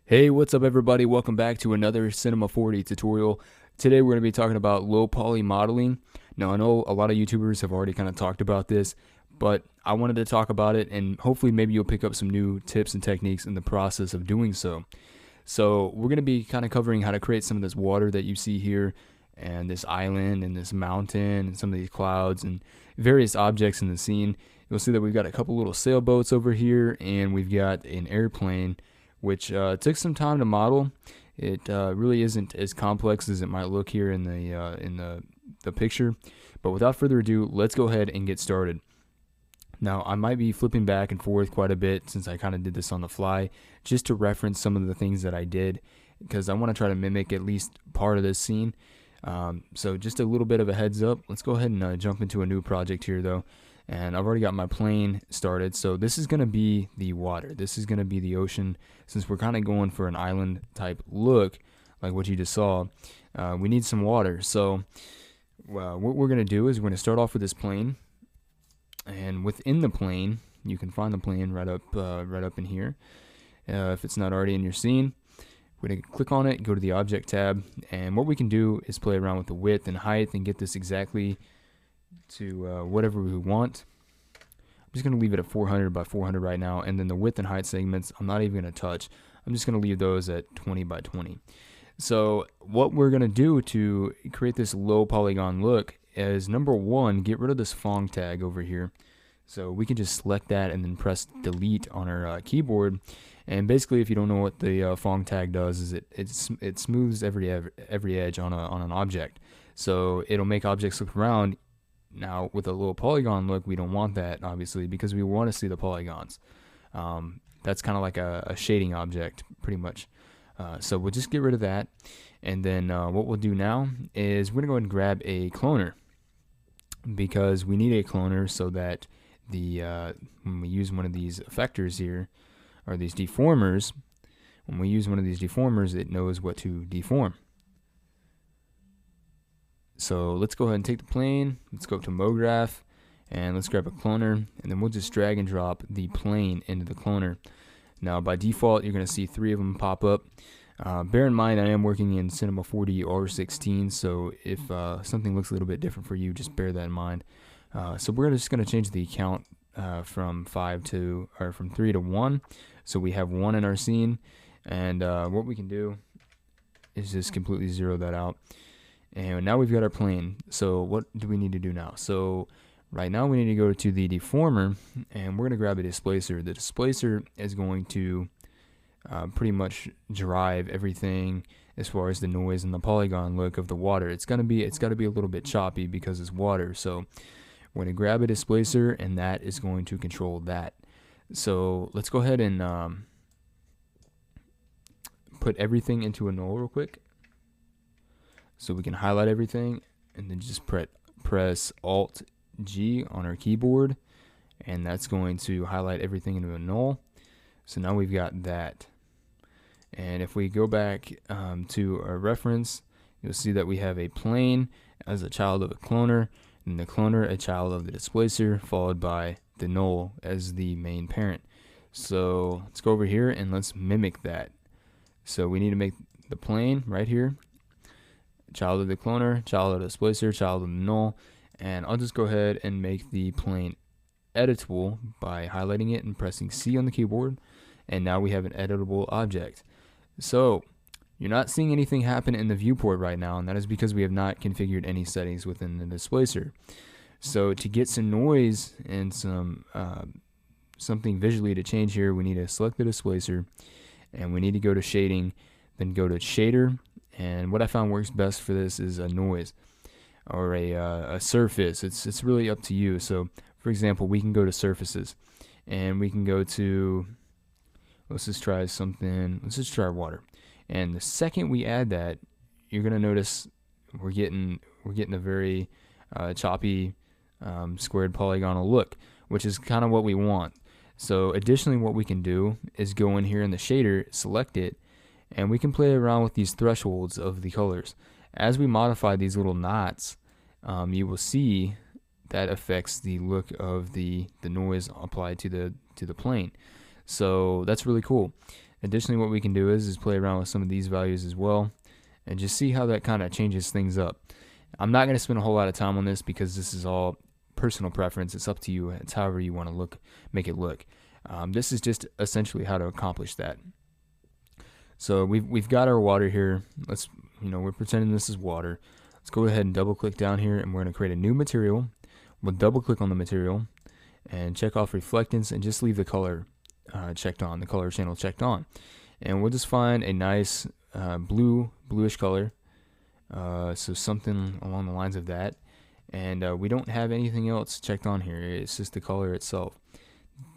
Hey, what's up everybody? Welcome back to another Cinema 4D tutorial. Today we're going to be talking about low poly modeling. Now I know a lot of YouTubers have already kind of talked about this, but I wanted to talk about it and hopefully maybe you'll pick up some new tips and techniques in the process of doing so. So we're going to be kind of covering how to create some of this water that you see here and this island and this mountain and some of these clouds and various objects in the scene. You'll see that we've got a couple little sailboats over here and we've got an airplane which took some time to model. It really isn't as complex as it might look here in the picture. But without further ado, let's go ahead and get started. Now, I might be flipping back and forth quite a bit since I kind of did this on the fly, just to reference some of the things that I did, because I want to try to mimic at least part of this scene. So just a little bit of a heads up. Let's go ahead and jump into a new project here, though. And I've already got my plane started. So this is going to be the water. This is going to be the ocean. Since we're kind of going for an island type look, like what you just saw, we need some water. So what we're going to do is we're going to start off with this plane. And within the plane, you can find the plane right up in here. If it's not already in your scene, we're going to click on it, go to the object tab. And what we can do is play around with the width and height and get this exactly to whatever we want. I'm just going to leave it at 400 by 400 right now, and then the width and height segments I'm not even going to touch. I'm just going to leave those at 20 by 20. So what we're going to do to create this low polygon look is, number one, get rid of this Fong tag over here. So we can just select that and then press delete on our keyboard. And basically, if you don't know what the Fong tag does, is it smooths every edge on an object. So it'll make objects look round. Now, with a low polygon look, we don't want that, obviously, because we want to see the polygons. That's kind of like a shading object, pretty much. So we'll just get rid of that. And then what we'll do now is we're going to go ahead and grab a cloner, because we need a cloner so that when we use one of these effectors here, or these deformers, when we use one of these deformers, it knows what to deform. So let's go ahead and take the plane, let's go to MoGraph, and let's grab a cloner, and then we'll just drag and drop the plane into the cloner. Now by default, you're going to see 3 of them pop up. Bear in mind, I am working in Cinema 4D R16, so if something looks a little bit different for you, just bear that in mind. So we're just going to change the count from 3 to 1, so we have 1 in our scene, and what we can do is just completely zero that out. And now we've got our plane. So what do we need to do now? So right now we need to go to the deformer, and we're going to grab a displacer. The displacer is going to pretty much drive everything as far as the noise and the polygon look of the water. It's got to be a little bit choppy because it's water. So we're going to grab a displacer, and that is going to control that. So let's go ahead and put everything into a null real quick. So we can highlight everything and then just press Alt G on our keyboard, and that's going to highlight everything into a null. So now we've got that. And if we go back to our reference, you'll see that we have a plane as a child of a cloner, and the cloner a child of the displacer, followed by the null as the main parent. So let's go over here and let's mimic that. So we need to make the plane right here, child of the cloner, child of the displacer, child of the null, and I'll just go ahead and make the plane editable by highlighting it and pressing C on the keyboard, and now we have an editable object. So you're not seeing anything happen in the viewport right now, and that is because we have not configured any settings within the displacer. So to get some noise and something visually to change here, we need to select the displacer, and we need to go to shading, then go to shader. And what I found works best for this is a noise or a surface. It's really up to you. So, for example, we can go to surfaces, and we can go to, let's just try water. And the second we add that, you're gonna notice we're getting a very choppy squared polygonal look, which is kind of what we want. So additionally, what we can do is go in here in the shader, select it, and we can play around with these thresholds of the colors. As we modify these little knots, you will see that affects the look of the noise applied to the plane. So that's really cool. Additionally, what we can do is play around with some of these values as well and just see how that kind of changes things up. I'm not going to spend a whole lot of time on this because this is all personal preference. It's up to you. It's however you want to make it look. This is just essentially how to accomplish that. So we've got our water here. We're pretending this is water. Let's go ahead and double click down here, and we're going to create a new material. We'll double click on the material and check off reflectance and just leave the color checked on, the color channel checked on. And we'll just find a nice bluish color. So something along the lines of that. And we don't have anything else checked on here. It's just the color itself.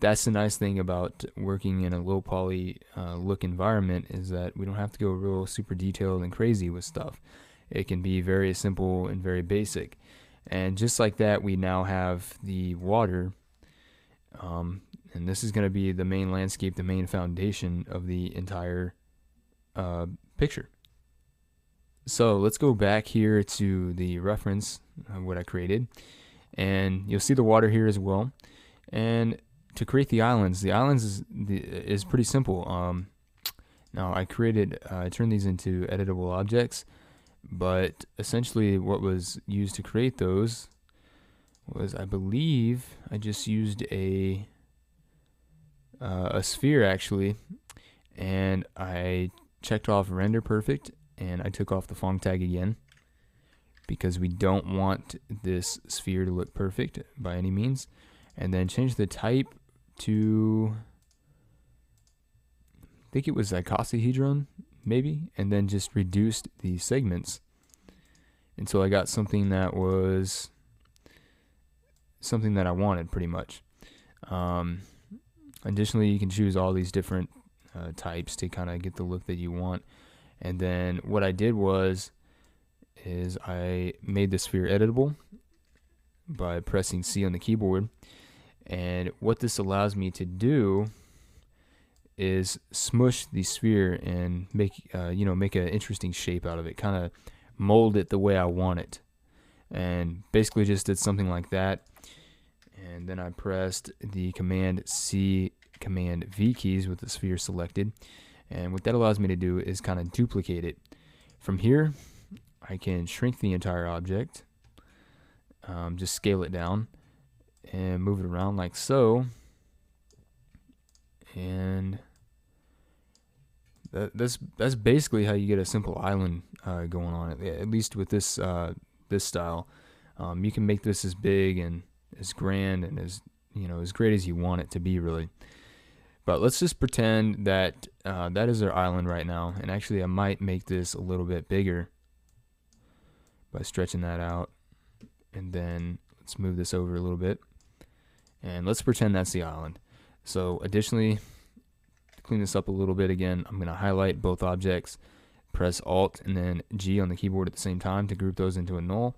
That's the nice thing about working in a low poly look environment, is that we don't have to go real super detailed and crazy with stuff. It can be very simple and very basic. And just like that, we now have the water. And this is going to be the main landscape, the main foundation of the entire picture. So let's go back here to the reference of what I created, and you'll see the water here as well. And to create the islands is pretty simple. Now I turned these into editable objects, but essentially what was used to create those was, I believe, I just used a sphere actually, and I checked off render perfect, and I took off the Phong tag again because we don't want this sphere to look perfect by any means. And then change the type to, I think it was icosahedron maybe, and then just reduced the segments until I got something that was something that I wanted pretty much. Additionally, you can choose all these different types to kind of get the look that you want. And then what I did is I made the sphere editable by pressing C on the keyboard. And what this allows me to do is smush the sphere and make an interesting shape out of it, kind of mold it the way I want it. And basically just did something like that. And then I pressed the Command C, Command V keys with the sphere selected. And what that allows me to do is kind of duplicate it. From here, I can shrink the entire object, just scale it down, and move it around like so. And that's basically how you get a simple island going on. At least with this style, you can make this as big and as grand and as great as you want it to be, really. But let's just pretend that that is our island right now. And actually, I might make this a little bit bigger by stretching that out. And then let's move this over a little bit. And let's pretend that's the island. So additionally, to clean this up a little bit again, I'm going to highlight both objects, press Alt and then G on the keyboard at the same time to group those into a null.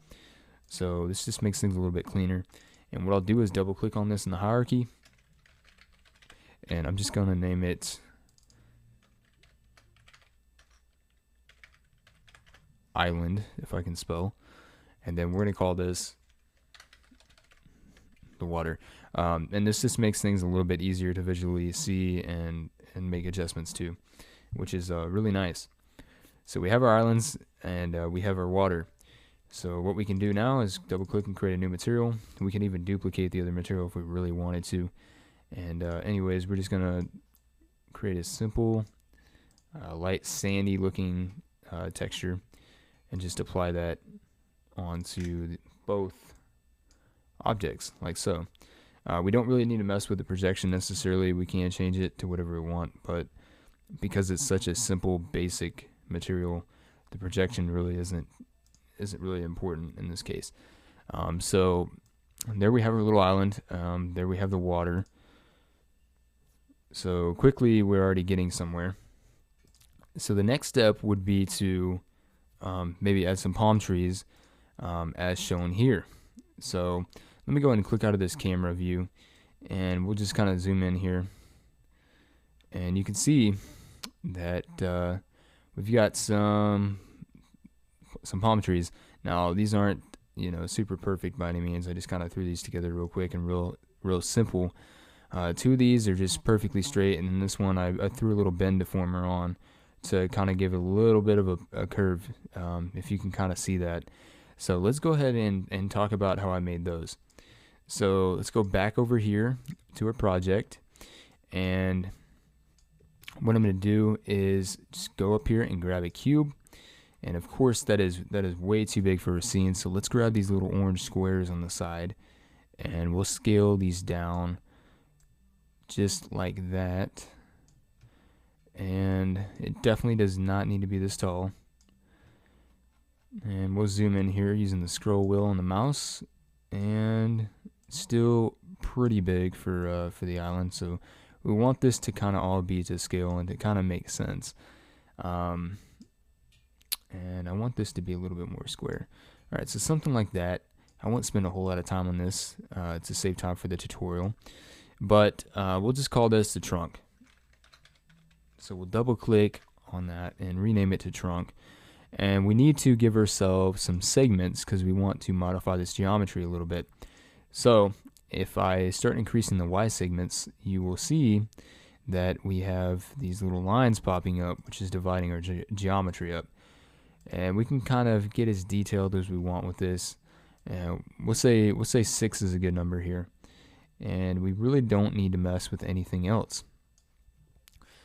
So this just makes things a little bit cleaner. And what I'll do is double click on this in the hierarchy. And I'm just going to name it Island, if I can spell. And then we're going to call this the water. And this just makes things a little bit easier to visually see and make adjustments to, which is really nice. So we have our islands and we have our water. So what we can do now is double click and create a new material. We can even duplicate the other material if we really wanted to. And anyways, we're just going to create a simple, light sandy looking texture and just apply that onto both objects like so. We don't really need to mess with the projection necessarily. We can change it to whatever we want, but because it's such a simple basic material, the projection really isn't really important in this case. So there we have our little island. There we have the water. So quickly, we're already getting somewhere. So the next step would be to maybe add some palm trees as shown here. So let me go ahead and click out of this camera view, and we'll just kind of zoom in here. And you can see that we've got some palm trees. Now these aren't super perfect by any means. I just kind of threw these together real quick and real simple. Two of these are just perfectly straight, and then this one I threw a little bend deformer on to kind of give it a little bit of a curve, if you can kind of see that. So let's go ahead and talk about how I made those. So let's go back over here to our project, and what I'm going to do is just go up here and grab a cube, and of course that is way too big for a scene, so let's grab these little orange squares on the side, and we'll scale these down just like that. And it definitely does not need to be this tall. And we'll zoom in here using the scroll wheel on the mouse, and still pretty big for the island. So we want this to kind of all be to scale and to kind of make sense. And I want this to be a little bit more square. All right, so something like that. I won't spend a whole lot of time on this to save time for the tutorial, but we'll just call this the trunk. So we'll double click on that and rename it to trunk. And we need to give ourselves some segments because we want to modify this geometry a little bit. So if I start increasing the Y segments, you will see that we have these little lines popping up, which is dividing our geometry up. And we can kind of get as detailed as we want with this. We'll say 6 is a good number here. And we really don't need to mess with anything else.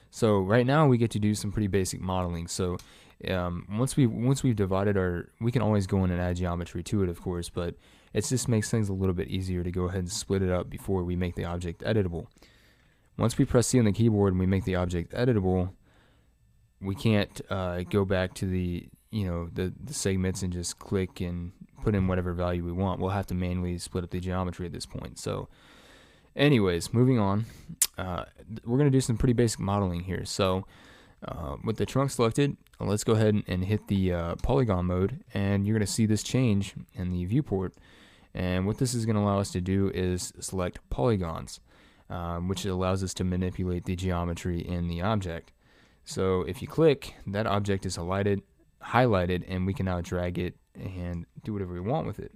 So right now we get to do some pretty basic modeling. So once we've divided we can always go in and add geometry to it, of course, but it just makes things a little bit easier to go ahead and split it up before we make the object editable. Once we press C on the keyboard and we make the object editable, we can't go back to the segments and just click and put in whatever value we want. We'll have to manually split up the geometry at this point. So anyways, moving on, we're going to do some pretty basic modeling here. So with the trunk selected, let's go ahead and hit the polygon mode, and you're going to see this change in the viewport. And what this is going to allow us to do is select polygons, which allows us to manipulate the geometry in the object. So if you click, that object is highlighted, and we can now drag it and do whatever we want with it.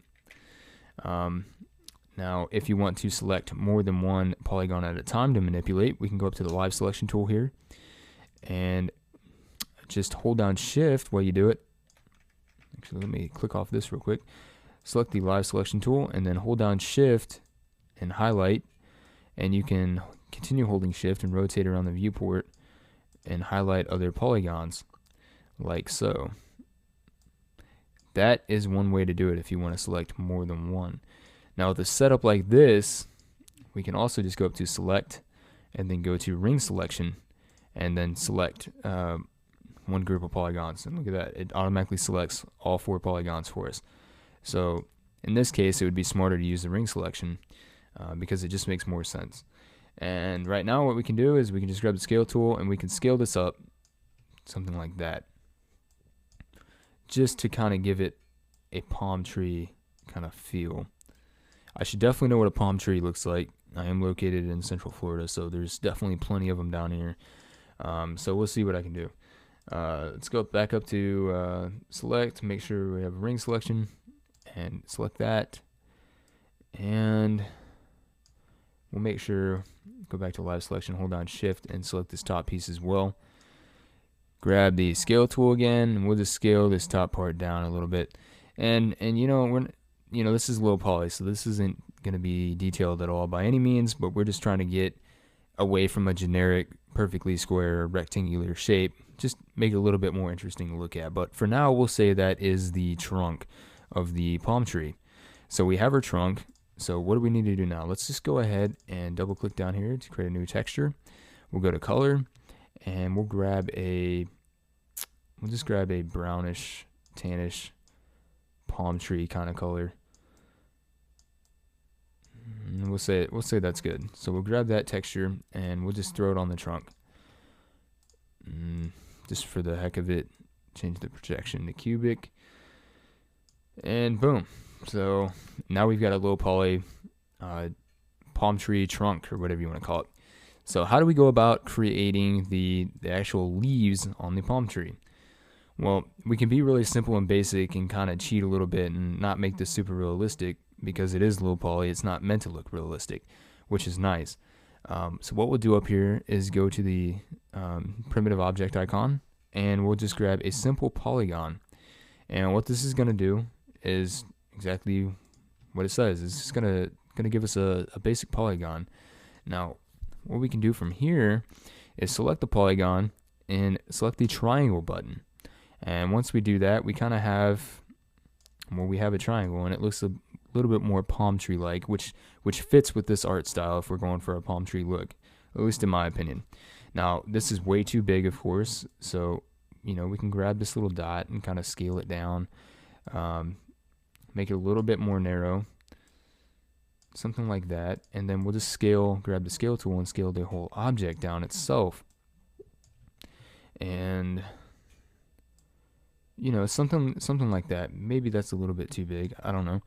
Now, if you want to select more than one polygon at a time to manipulate, we can go up to the live selection tool here and just hold down shift while you do it. Actually, let me click off this real quick. Select the live selection tool and then hold down shift and highlight, and you can continue holding shift and rotate around the viewport and highlight other polygons like so. That is one way to do it if you want to select more than one. Now with a setup like this, we can also just go up to select and then go to ring selection and then select one group of polygons, and look at that, it automatically selects all 4 polygons for us. So in this case it would be smarter to use the ring selection because it just makes more sense. And right now what we can do is we can just grab the scale tool and we can scale this up something like that, just to kind of give it a palm tree kind of feel. I should definitely know what a palm tree looks like. I am located in Central Florida, so there's definitely plenty of them down here. So we'll see what I can do. Let's go back up to select, make sure we have a ring selection, and select that. And we'll make sure, go back to live selection, hold down shift, and select this top piece as well. Grab the scale tool again, and we'll just scale this top part down a little bit. And this is low poly, so this isn't going to be detailed at all by any means, but we're just trying to get away from a generic perfectly square rectangular shape, just make it a little bit more interesting to look at. But for now, we'll say that is the trunk of the palm tree. So we have our trunk. So what do we need to do now? Let's just go ahead and double click down here to create a new texture. We'll go to color, and we'll just grab a brownish, tannish palm tree kind of color. And we'll say that's good. So we'll grab that texture and we'll just throw it on the trunk. Just for the heck of it, change the projection to cubic, and boom. So now we've got a low poly palm tree trunk, or whatever you want to call it. So how do we go about creating the actual leaves on the palm tree? Well, we can be really simple and basic and kind of cheat a little bit and not make this super realistic, because it is low poly. It's not meant to look realistic, which is nice. So what we'll do up here is go to the primitive object icon, and we'll just grab a simple polygon. And what this is going to do is exactly what it says. It's just going to give us a basic polygon. Now, what we can do from here is select the polygon and select the triangle button. And once we do that, we kind of have, well, we have a triangle, and it looks a little bit more palm tree like, which fits with this art style if we're going for a palm tree look, at least in my opinion. Now, this is way too big, of course, so we can grab this little dot and kind of scale it down, make it a little bit more narrow, something like that, and then we'll just grab the scale tool and scale the whole object down itself. And something like that. Maybe that's a little bit too big, I don't know.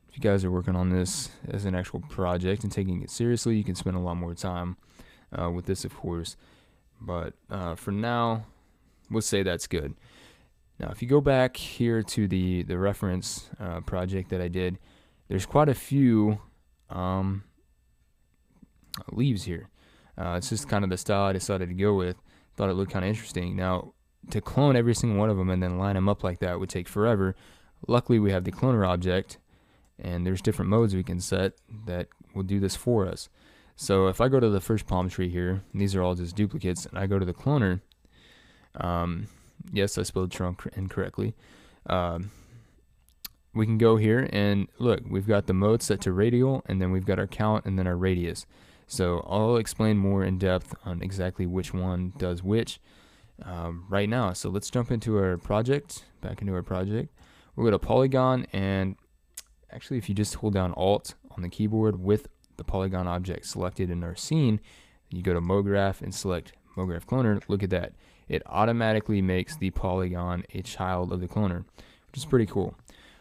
If you guys are working on this as an actual project and taking it seriously, you can spend a lot more time with this, of course. But for now, we'll say that's good. Now, if you go back here to the reference project that I did, there's quite a few leaves here. It's just kind of the style I decided to go with. Thought it looked kind of interesting. Now, to clone every single one of them and then line them up like that would take forever. Luckily, we have the cloner object, and there's different modes we can set that will do this for us. So if I go to the first palm tree here, and these are all just duplicates, and I go to the cloner, yes, I spelled trunk incorrectly. We can go here and look, we've got the mode set to radial, and then we've got our count and then our radius. So I'll explain more in depth on exactly which one does which right now. So let's jump into our project, back into our project. We'll go to polygon, and actually if you just hold down Alt on the keyboard with the polygon object selected in our scene, you go to MoGraph and select MoGraph Cloner. Look at that. It automatically makes the polygon a child of the cloner, which is pretty cool.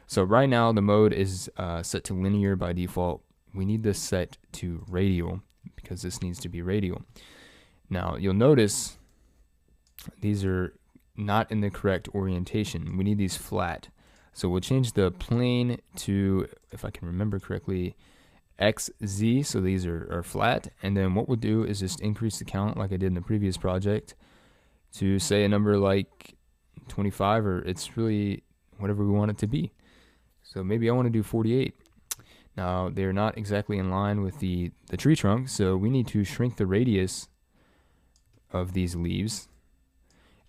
So right now the mode is set to linear by default. We need this set to radial because this needs to be radial. Now you'll notice these are not in the correct orientation. We need these flat. So we'll change the plane to, if I can remember correctly, XZ, so these are flat. And then what we'll do is just increase the count like I did in the previous project to say a number like 25, or it's really whatever we want it to be. So maybe I want to do 48. Now they're not exactly in line with the tree trunk, so we need to shrink the radius of these leaves.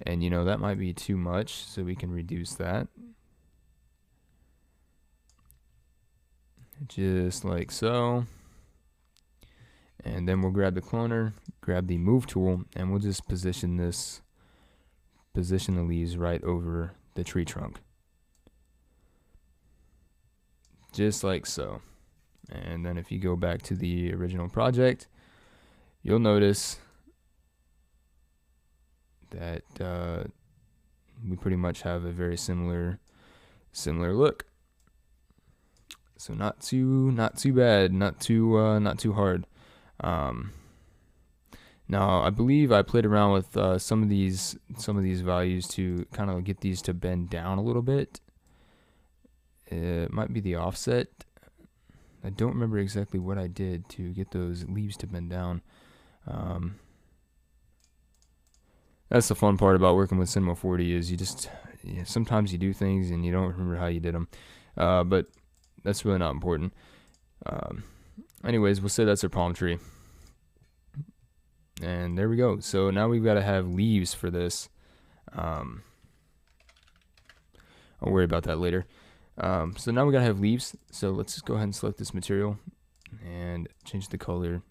And that might be too much, so we can reduce that. Just like so. And then we'll grab the cloner, grab the move tool, and we'll just position the leaves right over the tree trunk. Just like so. And then if you go back to the original project, you'll notice that we pretty much have a very similar look. So not too bad, not too hard. Now I believe I played around with some of these values to kind of get these to bend down a little bit. It might be the offset. I don't remember exactly what I did to get those leaves to bend down. That's the fun part about working with Cinema 4D is you just sometimes you do things and you don't remember how you did them. But that's really not important. Anyways, we'll say that's our palm tree. And there we go. So now we've got to have leaves for this. I'll worry about that later. So now we got to have leaves. So let's just go ahead and select this material and change the color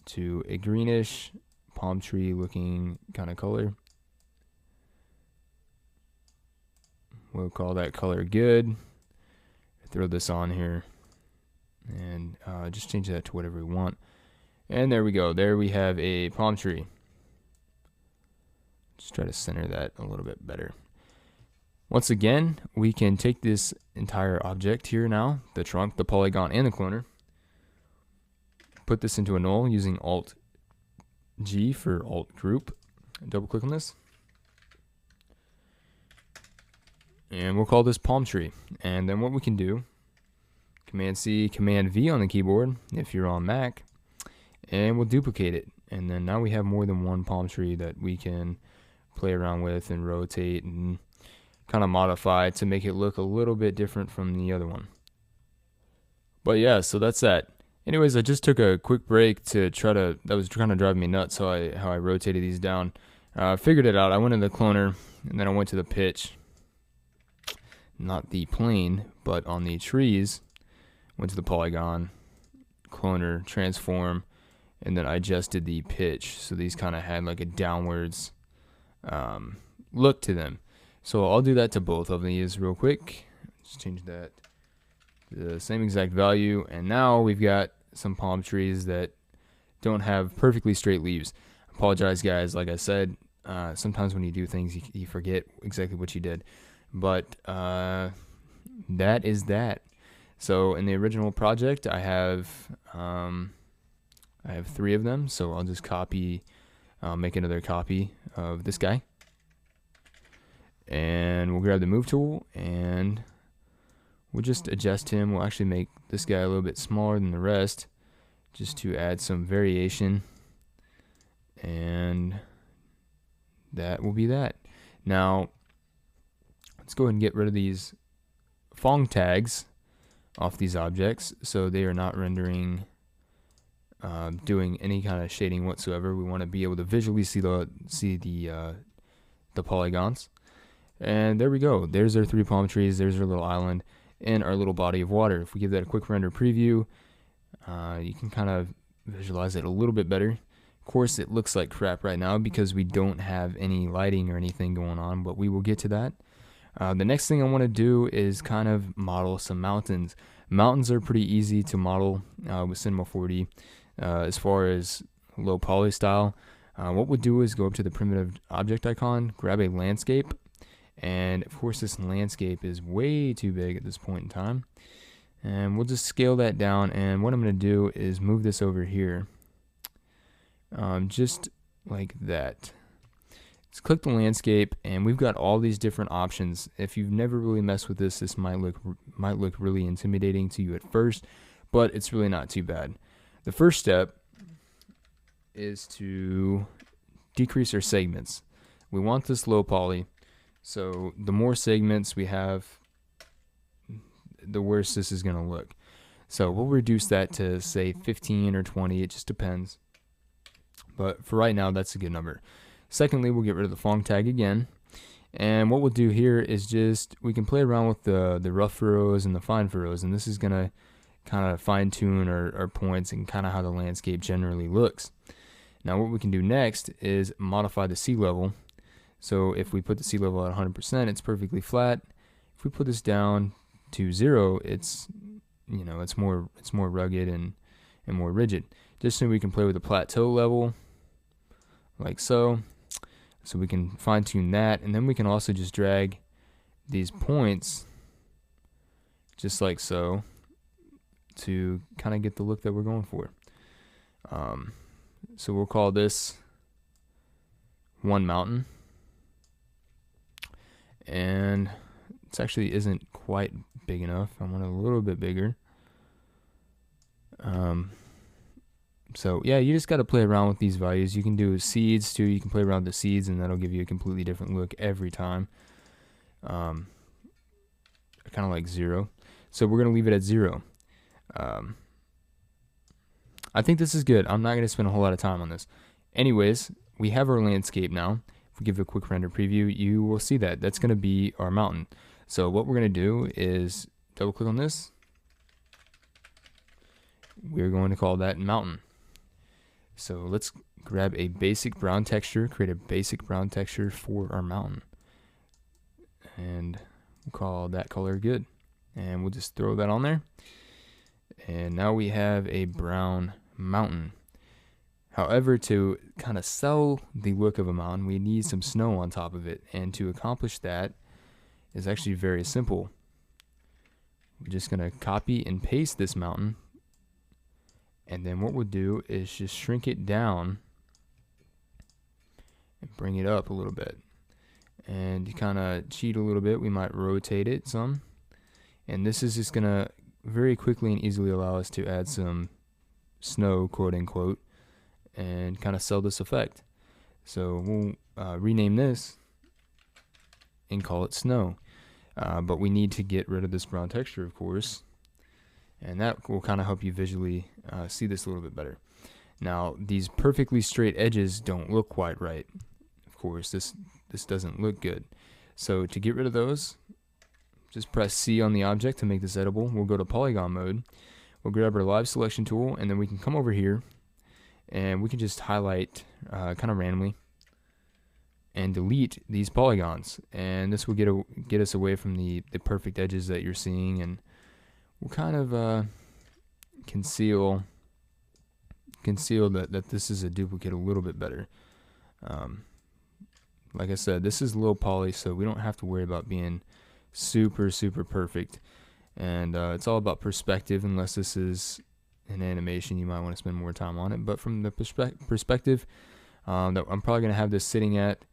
to a greenish palm tree looking kind of color. We'll call that color good. Throw this on here and just change that to whatever we want. And there we go. There we have a palm tree. Just try to center that a little bit better. Once again, we can take this entire object here now, the trunk, the polygon, and the cloner, put this into a null using Alt G for Alt Group. Double click on this. And we'll call this palm tree. And then what we can do, Command C, Command V on the keyboard if you're on Mac, and we'll duplicate it. And then now we have more than one palm tree that we can play around with and rotate and kind of modify to make it look a little bit different from the other one. But yeah, so that's that. Anyways, I just took a quick break to that was kind of driving me nuts how I rotated these down. Figured it out. I went in the cloner, and then I went to the pitch. Not the plane, but on the trees. Went to the polygon, cloner, transform, and then I adjusted the pitch. So these kind of had like a downwards look to them. So I'll do that to both of these real quick. Just change that to the same exact value. And now we've got some palm trees that don't have perfectly straight leaves. Apologize, guys. Like I said, sometimes when you do things, you forget exactly what you did. But that is that. So in the original project, I have 3 of them. So I'll just make another copy of this guy. And we'll grab the move tool and we'll just adjust him. We'll actually make this guy a little bit smaller than the rest just to add some variation. And that will be that. Now, let's go ahead and get rid of these Phong tags off these objects so they are not rendering, doing any kind of shading whatsoever. We want to be able to visually see the polygons. And there we go. There's our 3 palm trees. There's our little island and our little body of water. If we give that a quick render preview, you can kind of visualize it a little bit better. Of course, it looks like crap right now because we don't have any lighting or anything going on, but we will get to that. The next thing I want to do is kind of model some mountains. Mountains are pretty easy to model with Cinema 4D as far as low poly style. What we'll do is go up to the primitive object icon, grab a landscape, and of course this landscape is way too big at this point in time. And we'll just scale that down, and what I'm going to do is move this over here. Just like that. Let's click the landscape, and we've got all these different options. If you've never really messed with this might look really intimidating to you at first, but it's really not too bad. The first step is to decrease our segments. We want this low poly, so the more segments we have, the worse this is going to look. So we'll reduce that to say 15 or 20, it just depends. But for right now, that's a good number. Secondly, we'll get rid of the Phong tag again. And what we'll do here is we can play around with the rough furrows and the fine furrows. And this is going to kind of fine tune our points and kind of how the landscape generally looks. Now what we can do next is modify the sea level. So if we put the sea level at 100%, it's perfectly flat. If we put this down to 0, it's more rugged and more rigid. Additionally, we can play with the plateau level like so. So we can fine tune that, and then we can also just drag these points just like so to kind of get the look that we're going for. So we'll call this one mountain, and it actually isn't quite big enough. I want it a little bit bigger. So yeah, you just got to play around with these values. You can do seeds too. You can play around with the seeds, and that'll give you a completely different look every time. Kind of like 0. So we're gonna leave it at 0. I think this is good. I'm not gonna spend a whole lot of time on this. Anyways, we have our landscape now. If we give a quick render preview, you will see that that's gonna be our mountain. So what we're gonna do is double click on this. We're going to call that mountain. So let's grab a basic brown texture, create a basic brown texture for our mountain. And we'll call that color good. And we'll just throw that on there. And now we have a brown mountain. However, to kind of sell the look of a mountain, we need some snow on top of it. And to accomplish that is actually very simple. We're just going to copy and paste this mountain. And then what we'll do is just shrink it down and bring it up a little bit. And to kind of cheat a little bit, we might rotate it some. And this is just going to very quickly and easily allow us to add some snow, quote unquote, and kind of sell this effect. So we'll rename this and call it snow. But we need to get rid of this brown texture, of course, and that will kind of help you visually see this a little bit better. Now, these perfectly straight edges don't look quite right. Of course, this doesn't look good. So to get rid of those, just press C on the object to make this editable. We'll go to polygon mode. We'll grab our live selection tool, and then we can come over here and we can just highlight kind of randomly and delete these polygons, and this will get us away from the perfect edges that you're seeing, and we'll kind of conceal that this is a duplicate a little bit better. Like I said, this is low poly, so we don't have to worry about being super perfect, and it's all about perspective. Unless this is an animation, you might want to spend more time on it, but from the perspective that I'm probably going to have this sitting at,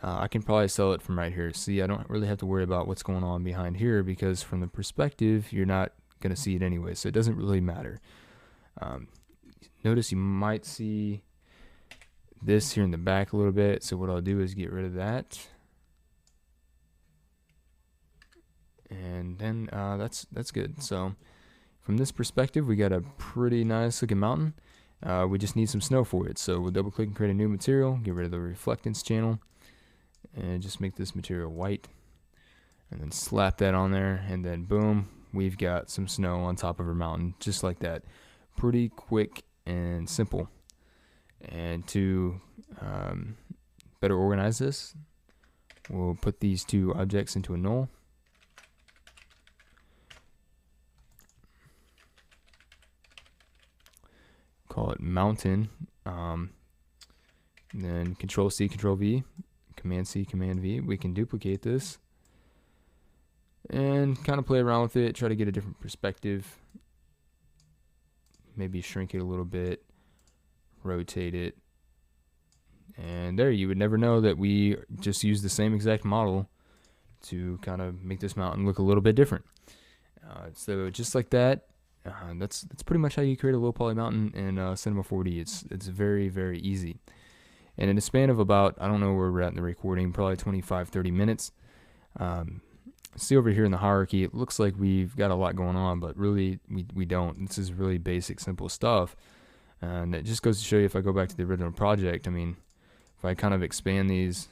I can probably sell it from right here. See, I don't really have to worry about what's going on behind here, because from the perspective, you're not going to see it anyway, so it doesn't really matter. Notice you might see this here in the back a little bit, so what I'll do is get rid of that. And then that's good. So from this perspective, we got a pretty nice looking mountain. We just need some snow for it, so we'll double click and create a new material, get rid of the reflectance channel, and just make this material white, and then slap that on there, and then boom, we've got some snow on top of our mountain, just like that. Pretty quick and simple. And to better organize this, we'll put these two objects into a null. Call it mountain. Then Control C, Control V, Command C, Command V. We can duplicate this and kind of play around with it, try to get a different perspective. Maybe shrink it a little bit, rotate it, and there, you would never know that we just used the same exact model to kind of make this mountain look a little bit different. So just like that, that's pretty much how you create a low poly mountain in Cinema 4D. It's very easy, and in a span of about, I don't know where we're at in the recording, probably 25-30 minutes. See over here in the hierarchy, it looks like we've got a lot going on, but really we don't. This is really basic, simple stuff, and it just goes to show you, if I go back to the original project, I mean, if I kind of expand these,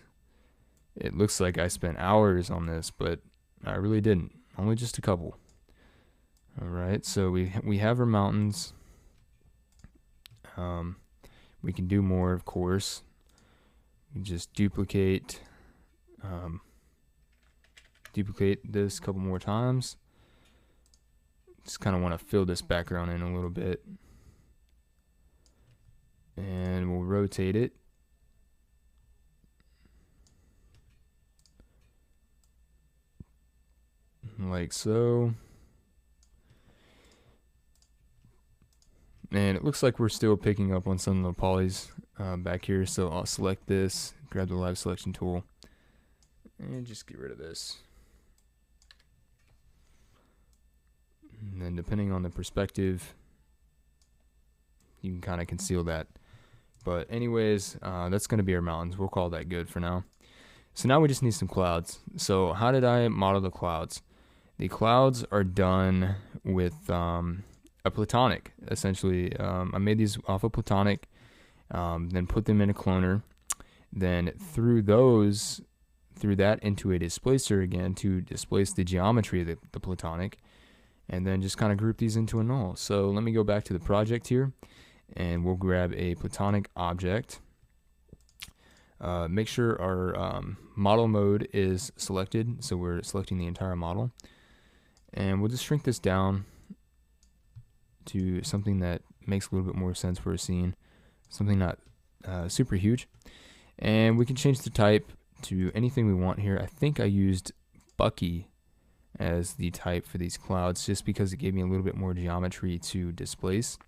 it looks like I spent hours on this, but I really didn't. Only just a couple. All right, so we have our mountains. We can do more, of course. We just duplicate this a couple more times. Just kind of want to fill this background in a little bit, and we'll rotate it. Like so. And it looks like we're still picking up on some of the polys back here, so I'll select this, grab the live selection tool, and just get rid of this. And then depending on the perspective, you can kind of conceal that. But anyways, that's going to be our mountains. We'll call that good for now. So now we just need some clouds. So how did I model the clouds? The clouds are done with a platonic, essentially. I made these off of platonic, then put them in a cloner, then threw that into a displacer again to displace the geometry of the platonic, and then just kind of group these into a null. So let me go back to the project here, and we'll grab a platonic object. Make sure our model mode is selected, so we're selecting the entire model, and we'll just shrink this down to something that makes a little bit more sense for a scene, something not super huge. And we can change the type to anything we want here. I think I used Bucky as the type for these clouds just because it gave me a little bit more geometry to displace.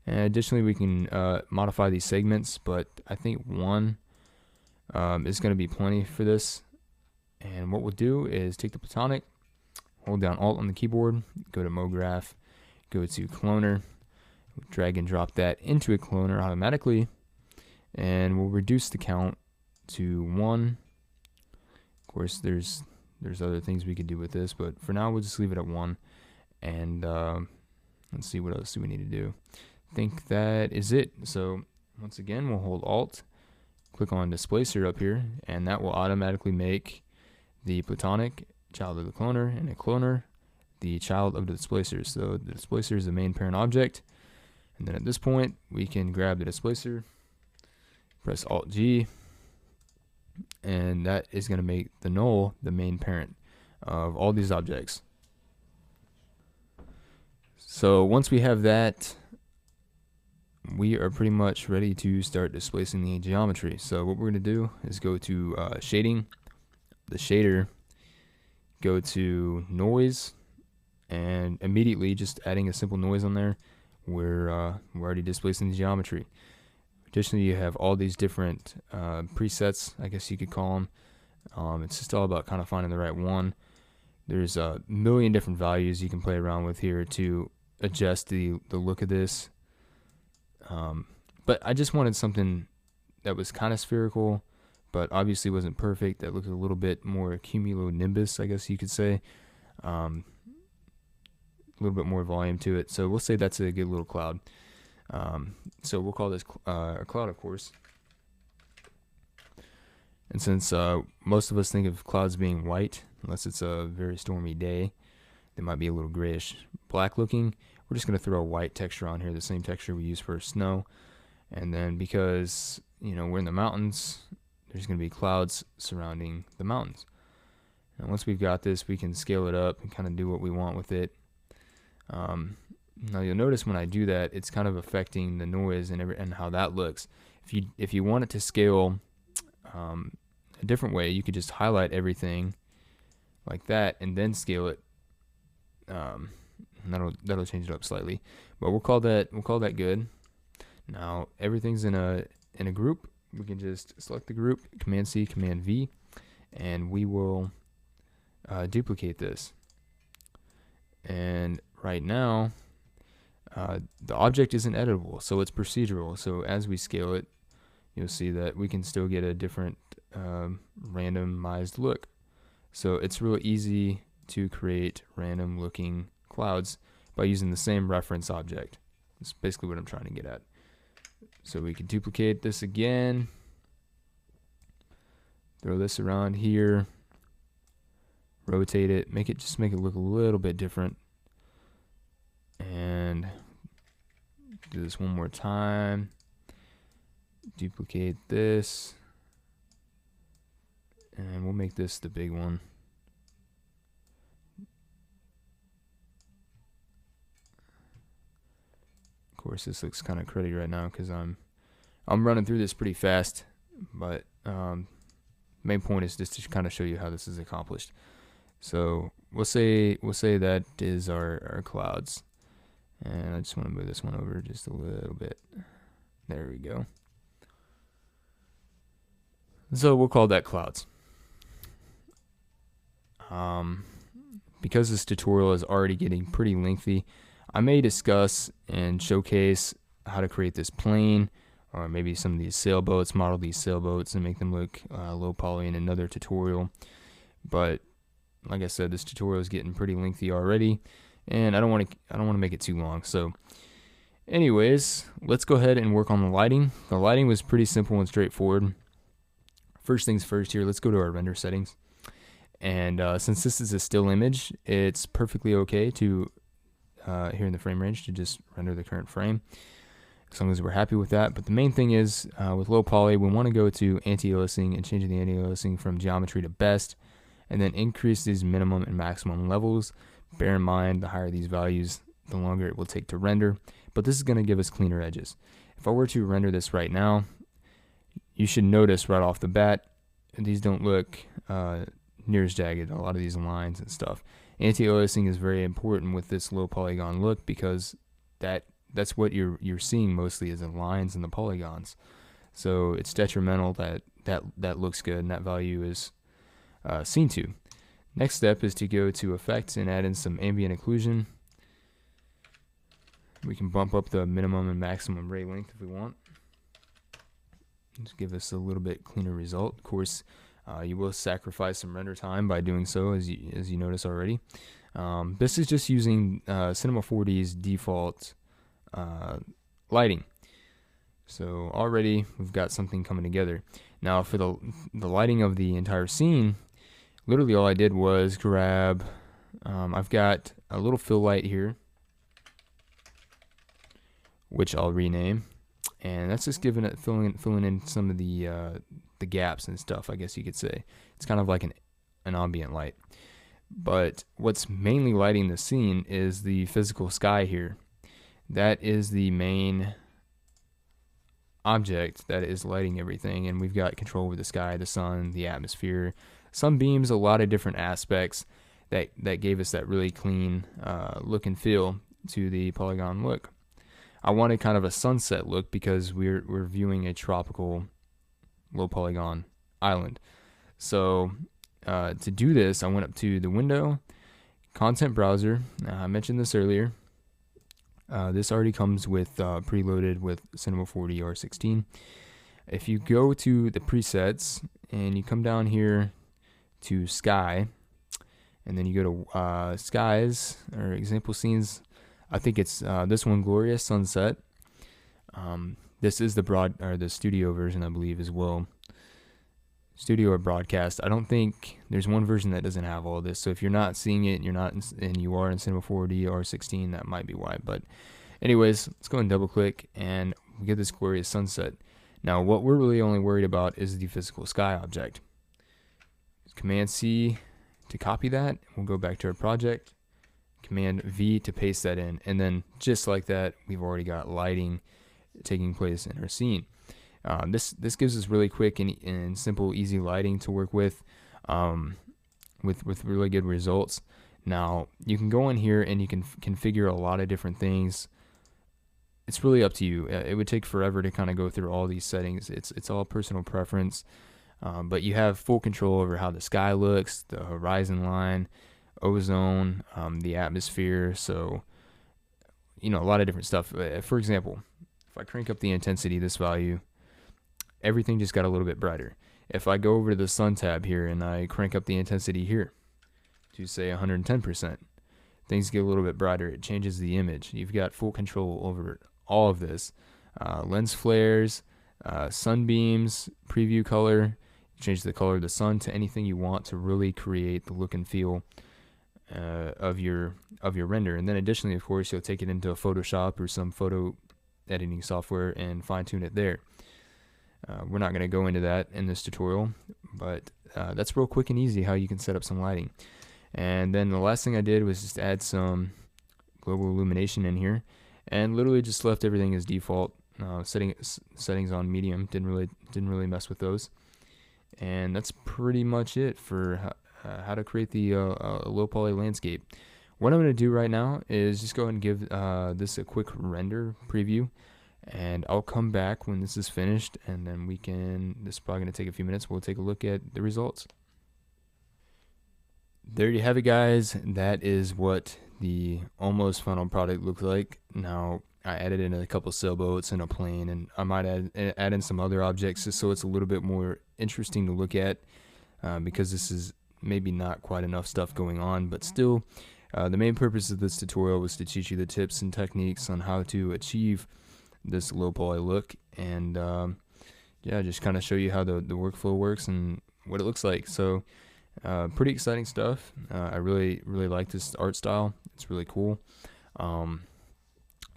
And additionally, we can modify these segments, but I think 1 is going to be plenty for this. And what we'll do is take the platonic, hold down Alt on the keyboard, go to MoGraph, go to cloner, drag and drop that into a cloner automatically, and we'll reduce the count to 1. Of course, there's other things we could do with this, but for now we'll just leave it at 1. And let's see, what else do we need to do. I think that is it. So once again, we'll hold Alt, click on Displacer up here, and that will automatically make the platonic child of the cloner, and a cloner the child of the displacer. So the displacer is the main parent object, and then at this point we can grab the displacer, press Alt G, and that is going to make the null the main parent of all these objects. So once we have that, we are pretty much ready to start displacing the geometry. So what we're going to do is go to shading, the shader, go to noise, and immediately just adding a simple noise on there, we're already displacing the geometry. Additionally, you have all these different presets, I guess you could call them. It's just all about kind of finding the right one. There's a million different values you can play around with here to adjust the look of this. But I just wanted something that was kind of spherical, but obviously wasn't perfect, that looked a little bit more cumulonimbus, I guess you could say. A little bit more volume to it. So we'll say that's a good little cloud. So we'll call this a cloud, of course. And since most of us think of clouds being white, unless it's a very stormy day, they might be a little grayish black looking. We're just going to throw a white texture on here, the same texture we use for snow. And then because, we're in the mountains, there's going to be clouds surrounding the mountains. And once we've got this, we can scale it up and kind of do what we want with it. Now you'll notice when I do that, it's kind of affecting the noise and how that looks. If you want it to scale a different way, you could just highlight everything like that and then scale it. And that'll change it up slightly, but we'll call that good. Now everything's in a group. We can just select the group, Command C, Command V, and we will duplicate this. And right now, the object isn't editable, so it's procedural. So as we scale it, you'll see that we can still get a different randomized look. So it's real easy to create random looking clouds by using the same reference object. That's basically what I'm trying to get at. So we can duplicate this again, throw this around here, rotate it, make it look a little bit different, and do this one more time. Duplicate this, and we'll make this the big one. Of course, this looks kind of cruddy right now because I'm running through this pretty fast, but main point is just to kind of show you how this is accomplished. So we'll say that is our clouds, and I just want to move this one over just a little bit. There we go. So we'll call that clouds. Because this tutorial is already getting pretty lengthy, I may discuss and showcase how to create this plane, or maybe some of these sailboats, model these sailboats and make them look low poly in another tutorial. But like I said, this tutorial is getting pretty lengthy already, and I don't want to make it too long. So anyways, let's go ahead and work on the lighting. The lighting was pretty simple and straightforward. First things first here, let's go to our render settings. And since this is a still image, it's perfectly okay to, here in the frame range, to just render the current frame, as long as we're happy with that. But the main thing is, with low poly, we want to go to anti-aliasing and change the anti-aliasing from geometry to best, and then increase these minimum and maximum levels. Bear in mind, the higher these values, the longer it will take to render, but this is going to give us cleaner edges. If I were to render this right now, you should notice right off the bat, these don't look near as jagged, a lot of these lines and stuff. Anti-aliasing is very important with this low polygon look, because that's what you're seeing mostly is the lines and the polygons. So it's detrimental that looks good and that value is seen to. Next step is to go to effects and add in some ambient occlusion. We can bump up the minimum and maximum ray length if we want. Just give us a little bit cleaner result. Of course, you will sacrifice some render time by doing so, as you notice already. This is just using Cinema 4D's default lighting. So already we've got something coming together. Now for the lighting of the entire scene, literally all I did was grab, I've got a little fill light here, which I'll rename, and that's just giving it filling in some of the gaps and stuff, I guess you could say. It's kind of like an ambient light. But what's mainly lighting the scene is the physical sky here. That is the main object that is lighting everything, and we've got control over the sky, the sun, the atmosphere, sunbeams, a lot of different aspects that gave us that really clean look and feel to the polygon look. I wanted kind of a sunset look because we're viewing a tropical low polygon island. So to do this, I went up to the window, content browser. I mentioned this earlier. This already comes with preloaded with Cinema 4D R16. If you go to the presets and you come down here to sky, and then you go to skies or example scenes, I think it's this one, Glorious Sunset. This is the studio version, I believe, as well. Studio or broadcast. I don't think there's one version that doesn't have all this. So if you're not seeing it, and you are in Cinema 4D or 16, that might be why. But anyways, let's go and double click and we get this Glorious Sunset. Now what we're really only worried about is the physical sky object. Command C to copy that. We'll go back to our project. Command V to paste that in, and then just like that, we've already got lighting taking place in our scene. This gives us really quick and simple, easy lighting to work with really good results. Now you can go in here and you can configure a lot of different things. It's really up to you. It would take forever to kind of go through all these settings. It's all personal preference, but you have full control over how the sky looks, the horizon line, ozone, the atmosphere. So a lot of different stuff. For example, if I crank up the intensity, this value, everything just got a little bit brighter. If I go over to the sun tab here and I crank up the intensity here to say 110%, things get a little bit brighter. It changes the image. You've got full control over all of this. Lens flares, sunbeams, preview color, change the color of the sun to anything you want to really create the look and feel of your render. And then additionally, of course, you'll take it into Photoshop or some photo editing software and fine-tune it there. We're not going to go into that in this tutorial, but that's real quick and easy how you can set up some lighting. And then the last thing I did was just add some global illumination in here, and literally just left everything as default. Settings on medium, didn't really mess with those. And that's pretty much it for how to create the low poly landscape. What I'm going to do right now is just go ahead and give this a quick render preview, and I'll come back when this is finished, and then this is probably going to take a few minutes. We'll take a look at the results. There you have it, guys. That is what the almost final product looks like. Now I added in a couple sailboats and a plane, and I might add in some other objects just so it's a little bit more interesting to look at, because this is maybe not quite enough stuff going on, but still the main purpose of this tutorial was to teach you the tips and techniques on how to achieve this low poly look, and yeah, just kind of show you how the workflow works and what it looks like. So pretty exciting stuff. I really like this art style. It's really cool. I'm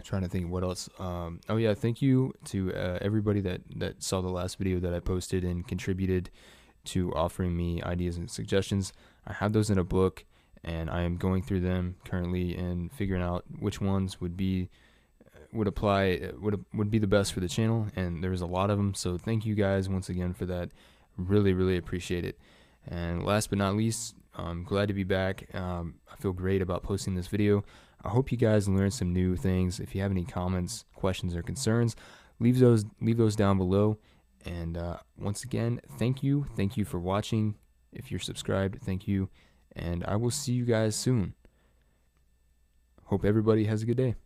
trying to think what else. Oh yeah, thank you to everybody that saw the last video that I posted and contributed to offering me ideas and suggestions. I have those in a book, and I am going through them currently and figuring out which ones would be the best for the channel, and there's a lot of them. So thank you guys once again for that. Really appreciate it. And last but not least, I'm glad to be back. I feel great about posting this video. I hope you guys learned some new things. If you have any comments, questions, or concerns, leave those down below. And once again, thank you for watching. If you're subscribed, thank you, And I will see you guys soon. Hope everybody has a good day.